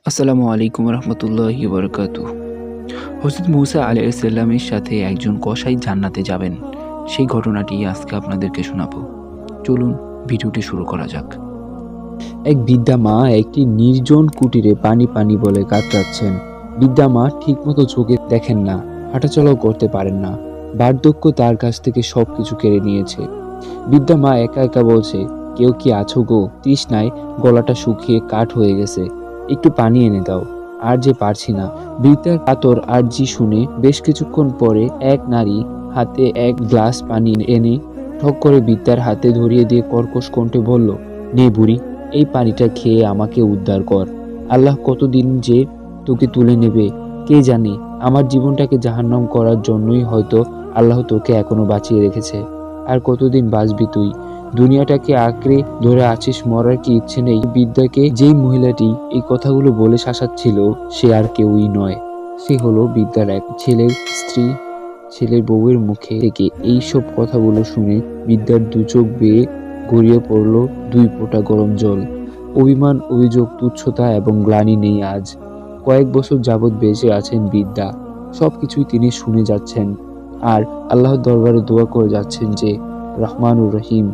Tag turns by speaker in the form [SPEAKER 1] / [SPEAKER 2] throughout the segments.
[SPEAKER 1] আসসালামু আলাইকুম রহমতুল্লাহি বরকাতু। হযরত মুসা আলাইহিসসালামের সাথে একজন কসাই জান্নাতে যাবেন, সেই ঘটনাটি আজকে আপনাদেরকে শোনাবো। চলুন ভিডিওটি শুরু করা যাক।
[SPEAKER 2] এক বৃদ্ধা মা একটি নির্জন কুটিরে পানি পানি বলে কাতরাচ্ছেন। বৃদ্ধা মা ঠিকমতো চোখে দেখেন না, হাঁটাচলাও করতে পারেন না। বার্ধক্য তার কাছ থেকে সবকিছু কেড়ে নিয়েছে। বৃদ্ধা মা একা একা বলছে, কেউ কি আছো গো? তৃষ্ণায় গলাটা শুকিয়ে কাঠ হয়ে গেছে, একটু পানি এনে দাও। আর যে পারছি না। বৃদ্ধার কাতর আর্জি শুনে বেশ কিছুক্ষণ পরে এক নারী হাতে এক গ্লাস পানি এনে ঠক করে বৃদ্ধার হাতে ধরিয়ে দিয়ে কর্কশ কণ্ঠে বলল, নে বুড়ি, এই পানিটা খেয়ে আমাকে উদ্ধার কর। আল্লাহ কতদিন যে তোকে তুলে নেবে কে জানে। আমার জীবনটাকে জাহান্নাম করার জন্যই হয়তো আল্লাহ তোকে এখনো বাঁচিয়ে রেখেছে। আর কতদিন বাঁচবি তুই? দুনিয়াটাকে আঁকড়ে ধরে আছিস, মরার কি ইচ্ছে নেই? বৃদ্ধাকে যেই মহিলাটি এই কথাগুলো বলে শাসাচ্ছিল সে আর কেউই নয়, সে হলো বৃদ্ধার এক ছেলের স্ত্রী। ছেলের বউয়ের মুখে থেকে এইসব কথাগুলো শুনে বৃদ্ধার দু চোখ বেয়ে গড়িয়ে পড়ল দুই ফোঁটা গরম জল। অভিমান, অভিযোগ, তুচ্ছতা এবং গ্লানি নেই আজ। কয়েক বছর যাবৎ বেঁচে আছেন বৃদ্ধা, সবকিছুই তিনি শুনে যাচ্ছেন আর আল্লাহর দরবারে দোয়া করে যাচ্ছেন যে, রহমানুর রহিম,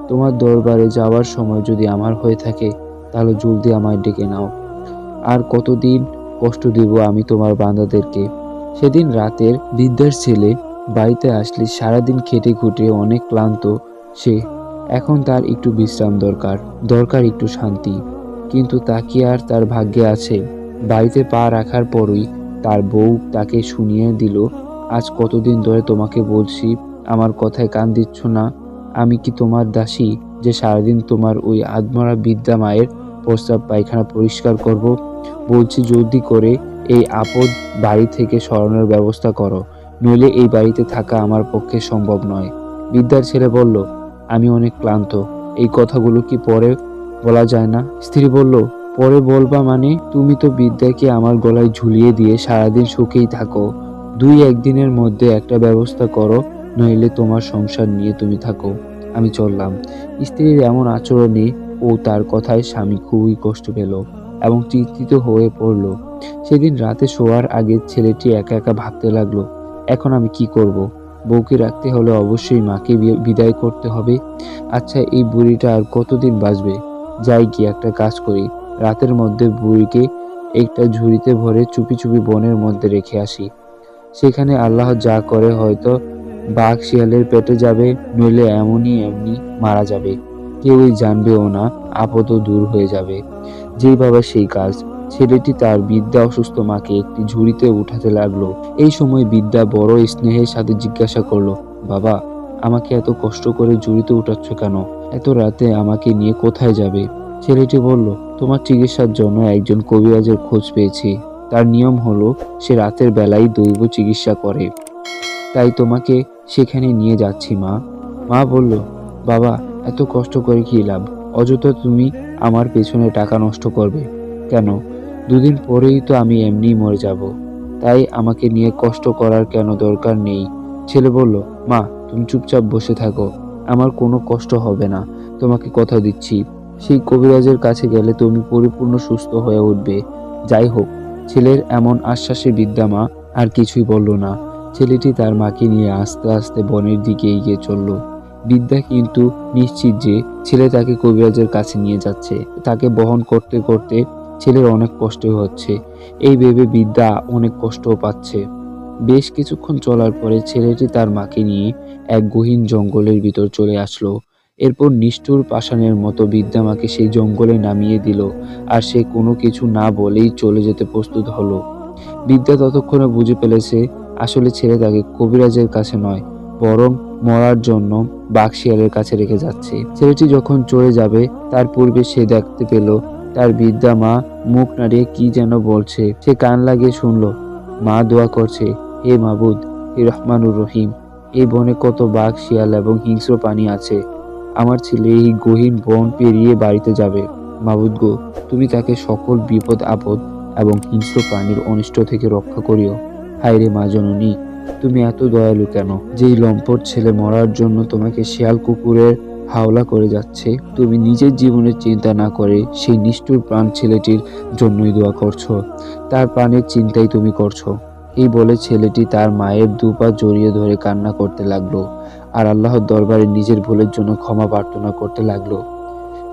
[SPEAKER 2] তোমার দরবারে যাওয়ার সময় যদি আমার হয়ে থাকে তাহলে জলদি আমায় ডেকে নাও। আর কতদিন কষ্ট দেব আমি তোমার বান্দাদেরকে। সেদিন রাতের বৃদ্ধার ছেলে বাড়িতে আসলে সারাদিন খেটে খুঁটে অনেক ক্লান্ত সে। এখন তার একটু বিশ্রাম দরকার, দরকার একটু শান্তি। কিন্তু তা কি আর তার ভাগ্যে আছে? বাড়িতে পা রাখার পরই তার বউ তাকে শুনিয়ে দিল, আজ কতদিন ধরে তোমাকে বলছি, আমার কথায় কান দিচ্ছ না। আমি কি তোমার দাসী যে সারাদিন তোমার ওই আধমরা বৃদ্ধা মায়ের প্রস্রাব পায়খানা পরিষ্কার করব? বলছি জলদি করে এই আপদ বাড়ি থেকে সরানোর ব্যবস্থা করো, নইলে এই বাড়িতে থাকা আমার পক্ষে সম্ভব নয়। বৃদ্ধার ছেলে বলল, আমি অনেক ক্লান্ত, এই কথাগুলো কি পরে বলা যায় না? স্ত্রী বলল, পরে বলবা মানে? তুমি তো বিদ্যাকে আমার গলায় ঝুলিয়ে দিয়ে সারাদিন সুখেই থাকো। দুই একদিনের মধ্যে একটা ব্যবস্থা করো, নইলে তোমার সংসার নিয়ে তুমি থাকো, আমি চললাম। স্ত্রীর এমন আচরণে ও তার কথায় স্বামী খুবই কষ্ট পেল এবং চিন্তিত হয়ে পড়ল। সেদিন রাতে শোয়ার আগে ছেলেটি একা একা ভাবতে লাগলো, এখন আমি কি করব? বউকে রাখতে হলে অবশ্যই মাকে বিদায় করতে হবে। আচ্ছা, এই বুড়িটা আর কতদিন বাঁচবে? যাই গিয়ে একটা কাজ করি, রাতের মধ্যে বুড়িকে একটা ঝুড়িতে ভরে চুপি চুপি বনের মধ্যে রেখে আসি। সেখানে আল্লাহ যা করে, হয়তো বাঘ শিয়ালের পেটে যাবে, নইলে এমনি মারা যাবে। কেউই জানবেও না, আপদও দূর হয়ে যাবে। যেই বাবা সেই কাজ। ছেলেটি তার বৃদ্ধা অসুস্থ মাকে একটি ঝুড়িতে উঠাতে লাগলো। এই সময় বৃদ্ধা বড় স্নেহের সাথে জিজ্ঞাসা করলো, বাবা, আমাকে এত কষ্ট করে ঝুড়িতে উঠাচ্ছ কেন? এত রাতে আমাকে নিয়ে কোথায় যাবে? ছেলেটি বলল, তোমার চিকিৎসার জন্য একজন কবিরাজের খোঁজ পেয়েছি। তার নিয়ম হলো সে রাতের বেলায় দৈব চিকিৎসা করে, তাই তোমাকে সেখানে নিয়ে যাচ্ছি মা। মা বলল, বাবা, এত কষ্ট করে কি লাভ? অযথা তুমি আমার পেছনে টাকা নষ্ট করবে কেন? দুদিন পরেই তো আমি এমনিই মরে যাব, তাই আমাকে নিয়ে কষ্ট করার কেন দরকার নেই। ছেলে বলল, মা, তুমি চুপচাপ বসে থাকো, আমার কোনো কষ্ট হবে না, তোমাকে কথা দিচ্ছি। সেই কবিরাজের কাছে গেলে তুমি পরিপূর্ণ সুস্থ হয়ে উঠবে। যাই হোক, ছেলের এমন আশ্বাসে বৃদ্ধা মা আর কিছুই বলল না। ছেলেটি তার মাকে নিয়ে আস্তে আস্তে বনের দিকে এগিয়ে চলল। বৃদ্ধা কিন্তু নিশ্চিত যে ছেলে তাকে কবিরাজের কাছে নিয়ে যাচ্ছে। তাকে বহন করতে করতে ছেলের অনেক কষ্ট হচ্ছে, এই ভেবে বৃদ্ধা অনেক কষ্টও পাচ্ছে। বেশ কিছুক্ষণ চলার পরে ছেলেটি তার মাকে নিয়ে এক গহীন জঙ্গলের ভিতর চলে আসলো। এরপর নিষ্ঠুর পাষাণের মতো বৃদ্ধা মাকে সেই জঙ্গলে নামিয়ে দিল, আর সে কোনো কিছু না বলেই চলে যেতে প্রস্তুত হলো। বৃদ্ধা ততক্ষণে বুঝে ফেলেছে, আসলে ছেলে তাকে কবিরাজের কাছে নয়, বরং মরার জন্য বাঘ শিয়ালের কাছে রেখে যাচ্ছে। ছেলেটি যখন চলে যাবে তার পূর্বে সে দেখতে পেল তার বৃদ্ধা মা মুখ নাড়িয়ে কি যেন বলছে। সে কান লাগিয়ে শুনল, মা দোয়া করছে, হে মাবুদ, হে রহমানুর রহিম, এই বনে কত বাঘ শিয়াল এবং হিংস্র প্রাণী আছে। আমার ছেলে এই গহীন বন পেরিয়ে বাড়িতে যাবে। মাবুদ গো, তুমি তাকে সকল বিপদ আপদ এবং হিংস্র প্রাণীর অনিষ্ট থেকে রক্ষা করিও। হায়রে মা জননী, তুমি এত দয়ালু কেন? যেই লম্পট ছেলে মরার জন্য তোমাকে শিয়াল কুকুরের হাওলা করে যাচ্ছে, তুমি নিজের জীবনের চিন্তা না করে সেই নিষ্ঠুর প্রাণ ছেলেটির জন্যই দোয়া করছো, তার প্রাণের চিন্তাই তুমি করছো। এই বলে ছেলেটি তার মায়ের দুপা জড়িয়ে ধরে কান্না করতে লাগলো আর আল্লাহর দরবারে নিজের ভুলের জন্য ক্ষমা প্রার্থনা করতে লাগলো।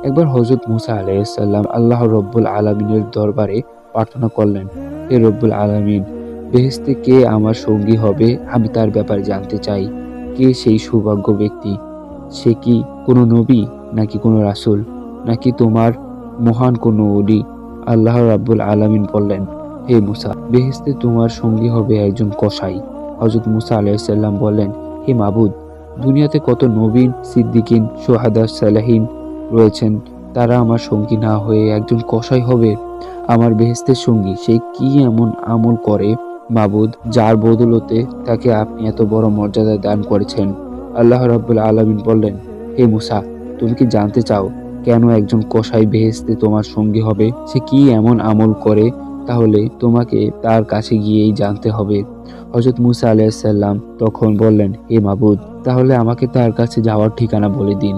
[SPEAKER 2] একবার হযরত মুসা আলাইহিসসালাম আল্লাহ রব্বুল আলামিনের দরবারে প্রার্থনা করলেন, হে রব্বুল আলামিন, বেহেশতে কে আমার সঙ্গী হবে আমি তার ব্যাপারে জানতে চাই। কে সেই সৌভাগ্য ব্যক্তি? সে কি কোনো নবী, নাকি কোনো রাসূল, নাকি তোমার মহান কোনো ওলি? আল্লাহ রাব্বুল আলামিন বললেন, হে মুসা, বেহেশতে তোমার সঙ্গী হবে একজন কসাই। হযরত মুসা আলাইহিসসালাম বললেন, হে মাবুদ, দুনিয়াতে কত নবীন, সিদ্দিকিন, শুহাদা, সালেহিন রয়েছেন, তারা আমার সঙ্গী না হয়ে একজন কসাই হবে আমার বেহেশতের সঙ্গী? সে কি এমন আমল করে মাবুদ, যার বদৌলতে তাকে আপনি এত বড় মর্যাদা দান করেছেন? আল্লাহ রাব্বুল আলামিন বললেন, হে মুসা, তুমি কি জানতে চাও কেন একজন কসাই বেহেশতে তোমার সঙ্গী হবে? সে কি এমন আমল করে? তাহলে তোমাকে তার কাছে গিয়েই জানতে হবে। হযরত মুসা আলাইহিসসালাম তখন বললেন, হে মাবুদ, তাহলে আমাকে তার কাছে যাওয়ার ঠিকানা বলে দিন।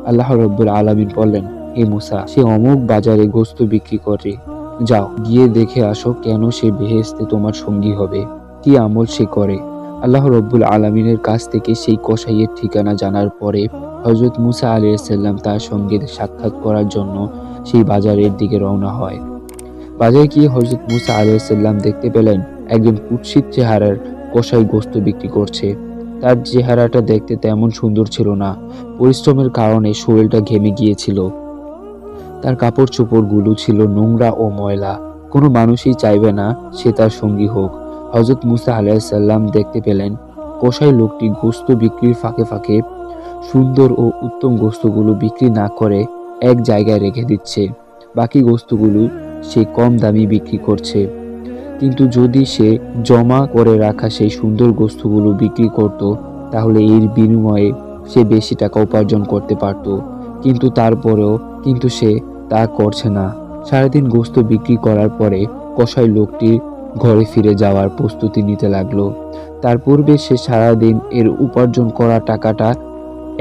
[SPEAKER 2] আল্লাহ রাব্বুল আলামিন বললেন, হে মুসা, সে অমুক বাজারে গোশত বিক্রি করে, যাও গিয়ে দেখে আসো কেন সে বেহেশতে তোমার সঙ্গী হবে, কি আমল সে করে। আল্লাহ রব্বুল আলামিনের কাছ থেকে সেই কসাইয়ের ঠিকানা জানার পরে হযরত মুসা আলাইহিসসালাম তার সঙ্গে সাক্ষাৎ করার জন্য সেই বাজারের দিকে রওনা হয়। বাজারে গিয়ে হযরত মুসা আলাইহিসসালাম দেখতে পেলেন একজন কুৎসিত চেহারার কসাই গোশত বিক্রি করছে। তার চেহারাটা দেখতে তেমন সুন্দর ছিল না, পরিশ্রমের কারণে শরীরটা ঘেমে গিয়েছিল। তার কাপড় চোপড়গুলো ছিল নোংরা ও ময়লা। কোনো মানুষই চাইবে না সে তার সঙ্গী হোক। হযরত মুসা আলাইহিসসালাম দেখতে পেলেন কসাই লোকটি গোশত বিক্রির ফাঁকে ফাঁকে সুন্দর ও উত্তম গোশতগুলো বিক্রি না করে এক জায়গায় রেখে দিচ্ছে, বাকি গোশতগুলো সে কম দামি বিক্রি করছে। কিন্তু যদি সে জমা করে রাখা সেই সুন্দর গোশতগুলো বিক্রি করত, তাহলে এর বিনিময়ে সে বেশি টাকা উপার্জন করতে পারত। কিন্তু সে তা করছে না। সারাদিন গোশত বিক্রি করার পরে কসাই লোকটি ঘরে ফিরে যাওয়ার প্রস্তুতি নিতে লাগলো। তার পূর্বে সে সারাদিন এর উপার্জন করা টাকাটা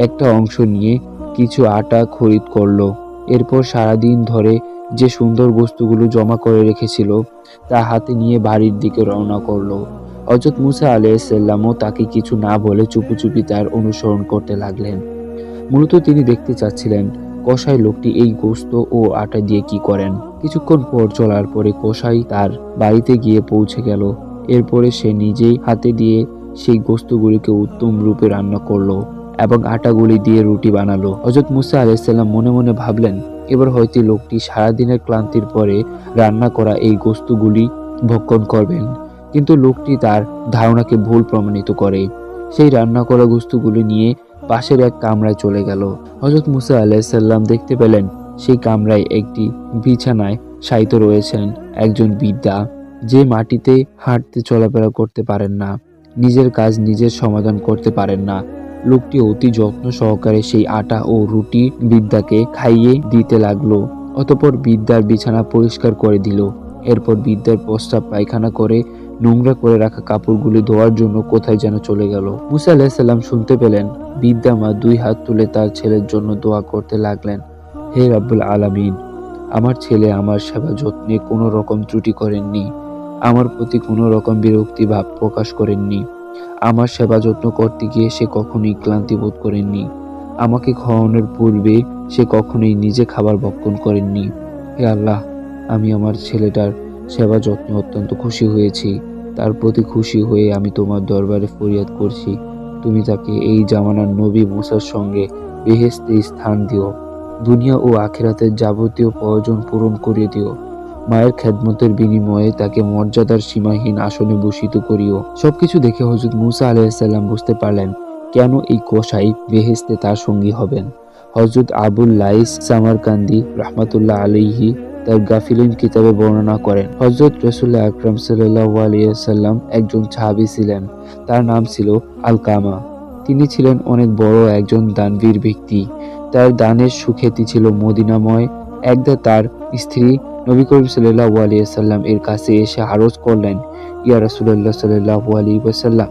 [SPEAKER 2] একটা অংশ নিয়ে কিছু আটা খরিদ করলো। এরপর সারাদিন ধরে যে সুন্দর গোশতগুলো জমা করে রেখেছিল তা হাতে নিয়ে বাড়ির দিকে রওনা করলো। হযরত মুসা আলাইহিসসালামও তাকে কিছু না বলে চুপি তার অনুসরণ করতে লাগলেন। মূলত তিনি দেখতে চাচ্ছিলেন কসাই লোকটি এই গোশত ও আটা দিয়ে কি করেন। কিছুক্ষণ পর চলার পরে কসাই তার বাড়িতে গিয়ে পৌঁছে গেল। এরপরে সে নিজেই হাতে দিয়ে সেই গোশতগুলিকে উত্তম রূপে রান্না করলো এবং আটাগুলি দিয়ে রুটি বানালো। হযরত মুসা আলাইহিসসালাম মনে মনে ভাবলেন, এবার হয়তো লোকটি সারাদিনের ক্লান্তির পরে রান্না করা এই গোশতগুলি ভক্ষণ করবেন। কিন্তু লোকটি তার ধারণাকে ভুল প্রমাণিত করে। সেই রান্না করা গোশতগুলি নিয়ে পাশের এক কামরায় চলে গেল। হযরত মুসা আলাইহিসসালাম দেখতে পেলেন সেই কামরায় একটি বিছানায় শায়িত রয়েছেন একজন বৃদ্ধা, যে মাটিতে হাঁটতে চলাফেরা করতে পারেন না, নিজের কাজ নিজের সমাধান করতে পারেন না। লোকটি অতি যত্ন সহকারে সেই আটা ও রুটি বৃদ্ধাকে খাইয়ে দিতে লাগলো। অতঃপর বৃদ্ধার বিছানা পরিষ্কার করে দিল। এরপর বৃদ্ধার প্রস্রাব পায়খানা করে নোংরা করে রাখা কাপড়গুলি ধোয়ার জন্য কোথায় যেন চলে গেল। মুসা আলাইহিসসালাম শুনতে পেলেন বৃদ্ধা মা দুই হাত তুলে তার ছেলের জন্য দোয়া করতে লাগলেন, হে রাব্বুল আলামিন, আমার ছেলে আমার সেবা যত্নে কোনো রকম ত্রুটি করেননি, আমার প্রতি কোনো রকম বিরক্তি ভাব প্রকাশ করেননি, আমার সেবা যত্ন করতে গিয়ে সে কখনোই ক্লান্তি বোধ করেননি, আমাকে খাওয়ানোর পূর্বে সে কখনোই নিজে খাবার ভক্ষণ করেননি। হে আল্লাহ, আমি আমার ছেলেটার সেবা যত্নে অত্যন্ত খুশি হয়েছি। তার প্রতি খুশি হয়ে আমি তোমার দরবারে ফরিয়াদ করছি, তুমি তাকে এই জামানার নবী মুসার সঙ্গে বেহেশতে স্থান দিও, দুনিয়া ও আখিরাতের যাবতীয় প্রয়োজন পূরণ করিয়ে দিও। মায়ের খেদমতের বিনিময়ে তাকে মর্যাদার সীমাহীন আসনে ভূষিত করিও। সবকিছু দেখে হযরত মুসা আলাইহিসসালাম বুঝতে পারলেন কেন এই কসাই বেহেশতে তার সঙ্গী হবেন। হযরত আবুল লাইস সামারকান্দি রাহমাতুল্লাহ আলাইহি তার গাফিলিন কিতাবে বর্ণনা করেন, হযরত রাসূলুল্লাহ আকরাম সাল্লাল্লাহু আলাইহি ওয়াসাল্লাম একজন সাহাবী ছিলেন, তার নাম ছিল আলকামা। তিনি ছিলেন অনেক বড় একজন দানবীর ব্যক্তি। তার দানের সুখ্যাতি ছিল মদিনাময়। একদা তার স্ত্রী নবী করিম সাল্লাল্লাহু আলাইহি ওয়াসাল্লাম এর কাছে এসে আরজ করলেন, ইয়া রাসূলুল্লাহ সাল্লাল্লাহু আলাইহি ওয়াসাল্লাম,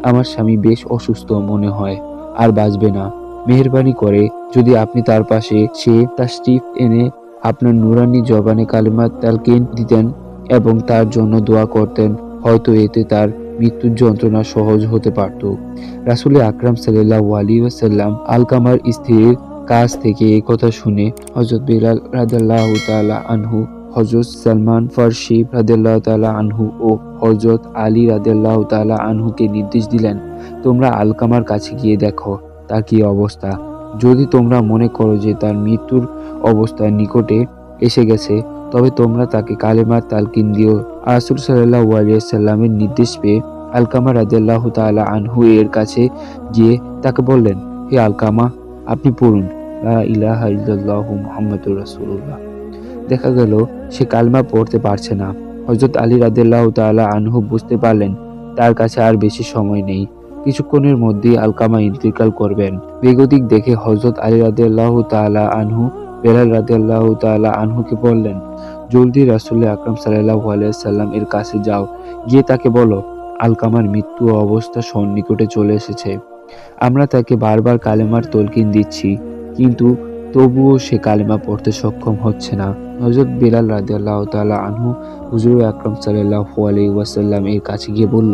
[SPEAKER 2] আমার স্বামী বেশ অসুস্থ মনে হয়, আর বাঁচবে না। মেহেরবানি করে যদি আপনি তার পাশে সে তাশরিফ এনে আপনার নুরানি জবানে কালিমাত তালকিন দিতেন এবং তার জন্য দোয়া করতেন, হয়তো এতে তার মৃত্যুর যন্ত্রণা সহজ হতে পারত। রাসূল আকরাম সাল্লাল্লাহু আলাইহি ওয়াসাল্লাম আলকামার স্ত্রীর কাছ থেকে এই কথা শুনে হযরত বিলাল রাদিয়াল্লাহু তাআলা আনহু, হযরত সালমান ফারসি রাদিয়াল্লাহু তাআলা আনহু ও হযরত আলী রাদিয়াল্লাহু তাআলা আনহুকে নির্দেশ দিলেন, তোমরা আলকামার কাছে গিয়ে দেখো তার কি অবস্থা। যদি তোমরা মনে করো যে তার মৃত্যুর অবস্থা নিকটে এসে গেছে, তবে তোমরা তাকে কালেমার তালকিন দিও। রাসূল সাল্লাল্লাহু আলাইহি ওয়াসাল্লামের নির্দেশ পেয়ে আলকামা রাদিয়াল্লাহু তাআলা আনহু এর কাছে গিয়ে তাকে বললেন, হে আলকামা, আপনি পড়ুন লা ইলাহা ইল্লাল্লাহু মুহাম্মাদুর রাসূলুল্লাহ। দেখা গেল সে কালেমা পড়তে পারছে না। হযরত আলী রাদিয়াল্লাহু তাআলা আনহু বুঝতে পারলেন তার কাছে আর বেশি সময় নেই, কিছুক্ষণের মধ্যেই আলকামা ইন্তেকাল করবেন। বেগতিক দেখে হযরত আলী রাদিয়াল্লাহু তাআলা আনহু বেলাল রাদিয়াল্লাহু তাআলা আনহুকে বললেন, জলদি রাসূল আকরাম সাল্লাল্লাহু আলাইহি সাল্লাম এর কাছে যাও, গিয়ে তাকে বলো আলকামার মৃত্যু অবস্থা সন্নিকটে চলে এসেছে। আমরা তাকে বারবার কালেমার তলকিন দিচ্ছি, কিন্তু তবুও সে কালেমা পড়তে সক্ষম হচ্ছে না। হযরত বেলাল রাদিয়াল্লাহু তাআলা আনহু হুজুর আকরাম সাল্লাল্লাহু আলাইহি ওয়াসাল্লাম এর কাছে গিয়ে বলল,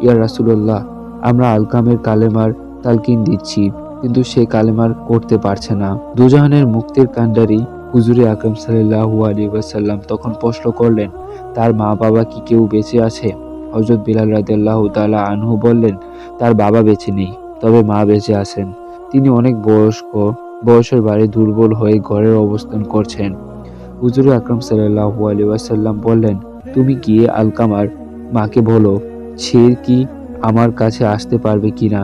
[SPEAKER 2] ইয়া রাসূলুল্লাহ, আমরা আলকামের কালেমার তালকিন দিচ্ছি, কিন্তু সে কালেমার করতে পারছে না। দুজাহানের মুক্তির কান্ডারি হুজুর আকরাম সাল্লাল্লাহু আলাইহি ওয়াসাল্লাম তখন প্রশ্ন করলেন, তার মা বাবা কি কেউ বেঁচে আছে? হযরত বিলাল রাদিয়াল্লাহু তাআলা আনহু বললেন, তার বাবা বেঁচে নেই, তবে মা বেঁচে আছেন। তিনি অনেক বয়সের বাড়ি দুর্বল হয়ে ঘরের অবস্থান করছেন। হুজুর আকরাম সাল্লাল্লাহু আলাইহি ওয়াসাল্লাম বললেন, তুমি গিয়ে আলকামার মাকে বলো সে কি আমার কাছে আসতে পারবে কিনা।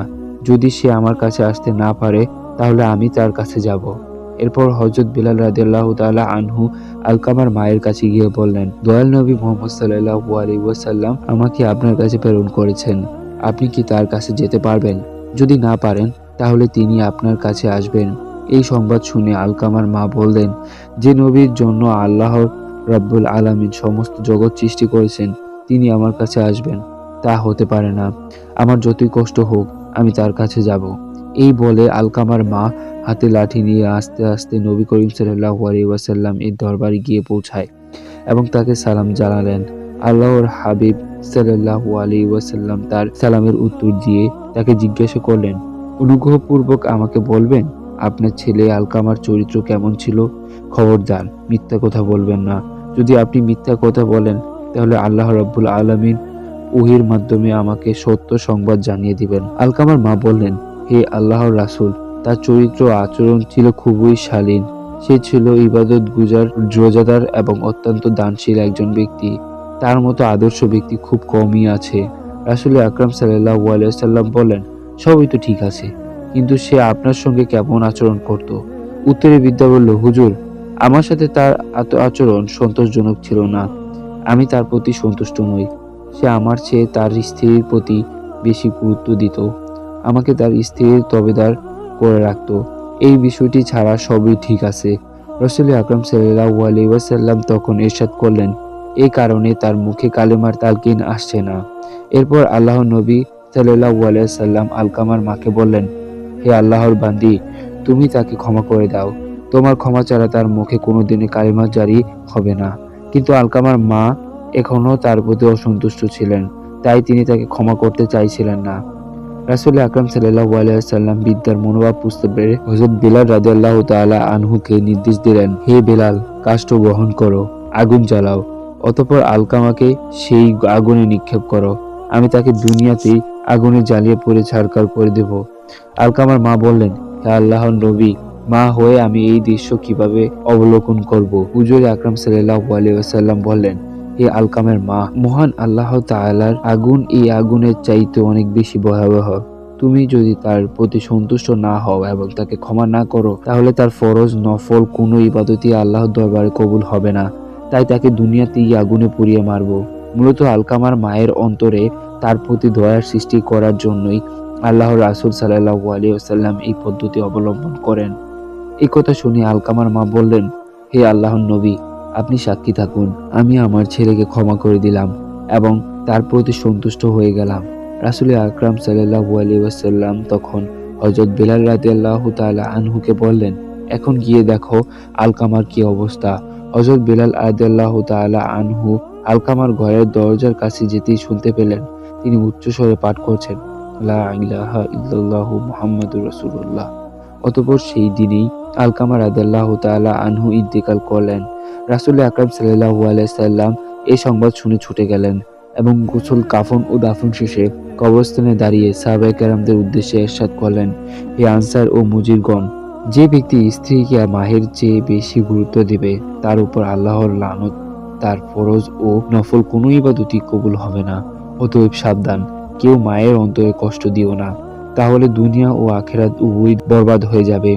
[SPEAKER 2] যদি সে আমার কাছে আসতে না পারে, তাহলে আমি তার কাছে যাব। এরপর হযরত বিলাল রাদিয়াল্লাহু তাআলা আনহু আলকামার মায়ের কাছে গিয়ে বললেন, দয়াল নবী মুহাম্মদ সাল্লাল্লাহু আলাইহি ওয়াসাল্লাম আমাকে আপনার কাছে প্রেরণ করেছেন, আপনি কি তার কাছে যেতে পারবেন? যদি না পারেন, তাহলে তিনি আপনার কাছে আসবেন। এই সংবাদ শুনে আলকামার মা বললেন, যে নবীর জন্য আল্লাহ রাব্বুল আলামিন সমস্ত জগৎ সৃষ্টি করেছেন তিনি আমার কাছে আসবেন, তা হতে পারে না। আমার যতই কষ্ট হোক, আমি তার কাছে যাব। এই বলে আলকামার মা হাতে লাঠি নিয়ে আস্তে আস্তে নবী করিম সাল্লাল্লাহু আলাইহি ওয়াসাল্লাম এর দরবারে গিয়ে পৌঁছায় এবং তাকে সালাম জানালেন। আল্লাহর হাবিব সাল্লাল্লাহু আলাইহি ওয়াসাল্লাম তার সালামের উত্তর দিয়ে তাকে জিজ্ঞাসা করলেন, অনুগ্রহপূর্বক আমাকে বলবেন আপনার ছেলে আলকামার চরিত্র কেমন ছিল? খবরদার মিথ্যা কথা বলবেন না। যদি আপনি মিথ্যা কথা বলেন, তাহলে আল্লাহ রাব্বুল আলামিন ওহীর মাধ্যমে আমাকে সত্য সংবাদ জানিয়ে দিবেন। আলকামার মা বললেন, হে আল্লাহর রাসূল, তার চরিত্র আচরণ ছিল খুবই শালীন। সে ছিল ইবাদত গুজার, রোজাদার এবং অত্যন্ত দানশীল একজন ব্যক্তি। তার মতো আদর্শ ব্যক্তি খুব কমই আছে। রাসূল আকরাম সাল্লাল্লাহু আলাইহি ওয়াসাল্লাম বললেন, সবই তো ঠিক আছে, কিন্তু সে আপনার সঙ্গে কেমন আচরণ করত? উত্তরে বিদ্যা বলল, হুজুর, আমার সাথে তার আচরণ সন্তোষজনক ছিল না। আমি তার প্রতি সন্তুষ্ট নই। সে আমার চেয়ে তার স্ত্রীর প্রতি বেশি গুরুত্ব দিত, আমাকে তার স্ত্রীর তবেদার করে রাখত। এই বিষয়টি ছাড়া সবই ঠিক আছে। রাসূল আকরাম সাল্লাল্লাহু আলাইহি ওয়াসাল্লাম তখন ইরশাদ করলেন, এই কারণে তার মুখে কালেমার তালকিন আসছে না। এরপর আল্লাহর নবী সাল্লাল্লাহু আলাইহি ওয়াসাল্লাম আলকামার মাকে বললেন, হে আল্লাহর বান্দি, তুমি তাকে ক্ষমা করে দাও। তোমার ক্ষমা ছাড়া তার মুখে কোনোদিনই কালেমা জারি হবে না। কিন্তু আলকামার মা এখনও তার প্রতি অসন্তুষ্ট ছিলেন, তাই তিনি তাকে ক্ষমা করতে চাইছিলেন না। রাসূল আকরাম সাল্লাল্লাহু আলাইহি ওয়াসাল্লাম বিদ্যার মনোভাব বুঝতে পেরে হযরত বিলাল রাদিয়াল্লাহু তাআলা আনহুকে নির্দেশ দিলেন, হে বিলাল, কাষ্ঠ বহন করো, আগুন জ্বালাও, অতঃপর আলকামাকে সেই আগুনে নিক্ষেপ করো। আমি তাকে দুনিয়াতেই আগুনে জ্বালিয়ে পুড়ে ছারখার করে দেব। আলকামার মা বললেন, হে আল্লাহর নবী, মা হয়ে আমি এই দৃশ্য কিভাবে অবলোকন করব? হুজুর আকরাম সাল্লাল্লাহু আলাইহি ওয়াসাল্লাম বললেন, হে আলকামের মা, মহান আল্লাহ তাআলার আগুন এই আগুনের চাইতে অনেক বেশি ভয়াবহ। তুমি যদি তার প্রতি সন্তুষ্ট না হও এবং তাকে ক্ষমা না করো, তাহলে তার ফরজ নফল কোনো ইবাদতই আল্লাহর দরবারে কবুল হবে না। তাই তাকে দুনিয়াতেই আগুনে পুড়িয়ে মারব। মূলত আলকামার মায়ের অন্তরে তার প্রতি দয়ার সৃষ্টি করার জন্যই আল্লাহর রাসূল সাল্লাল্লাহু আলাইহি ওয়াসাল্লাম এই পদ্ধতি অবলম্বন করেন। এই কথা শুনে আলকামার মা বললেন, হে আল্লাহর নবী, আপনি সাক্ষী থাকুন, আমি আমার ছেলেকে ক্ষমা করে দিলাম এবং তার প্রতি সন্তুষ্ট হয়ে গেলাম। রাসূল আকরাম সাল্লাল্লাহু আলাইহি ওয়াসাল্লাম তখন হযরত বেলাল রাদিয়াল্লাহু তাআলা আনহুকে বললেন, এখন গিয়ে দেখো আলকামার কি অবস্থা। হযরত বেলাল রাদিয়াল্লাহু তাআলা আনহু আলকামার ঘরের দরজার কাছে যেতেই শুনতে পেলেন তিনি উচ্চস্বরে পাঠ করছেন, লা ইলাহা ইল্লাল্লাহু মুহাম্মাদুর রাসূলুল্লাহ। অতঃপর সেই দিনেই আলকামা রাদিয়াল্লাহু তাআলা আনহু ইন্তেকাল করলেন। রাসূল আকরাম সাল্লাল্লাহু আলাইহি সাল্লাম এই সংবাদ শুনে ছুটে গেলেন এবং গোসল, কাফন ও দাফন শেষে কবরস্থানে দাঁড়িয়ে সাহাবায়ে কেরামদের উদ্দেশ্যে ইরশাদ করলেন, হে আনসার ও মুজিরগণ, যে ব্যক্তি স্ত্রীকে মাহের চেয়ে বেশি গুরুত্ব দেবে তার উপর আল্লাহর লানত, তার ফরজ ও নফল কোনো ইবাদতই কবুল হবে না। অতএব সাবধান, কেউ মায়ের অন্তরে কষ্ট দিও না, তাহলে দুনিয়া ও আখিরাত উভয়ই বরবাদ হয়ে যাবে।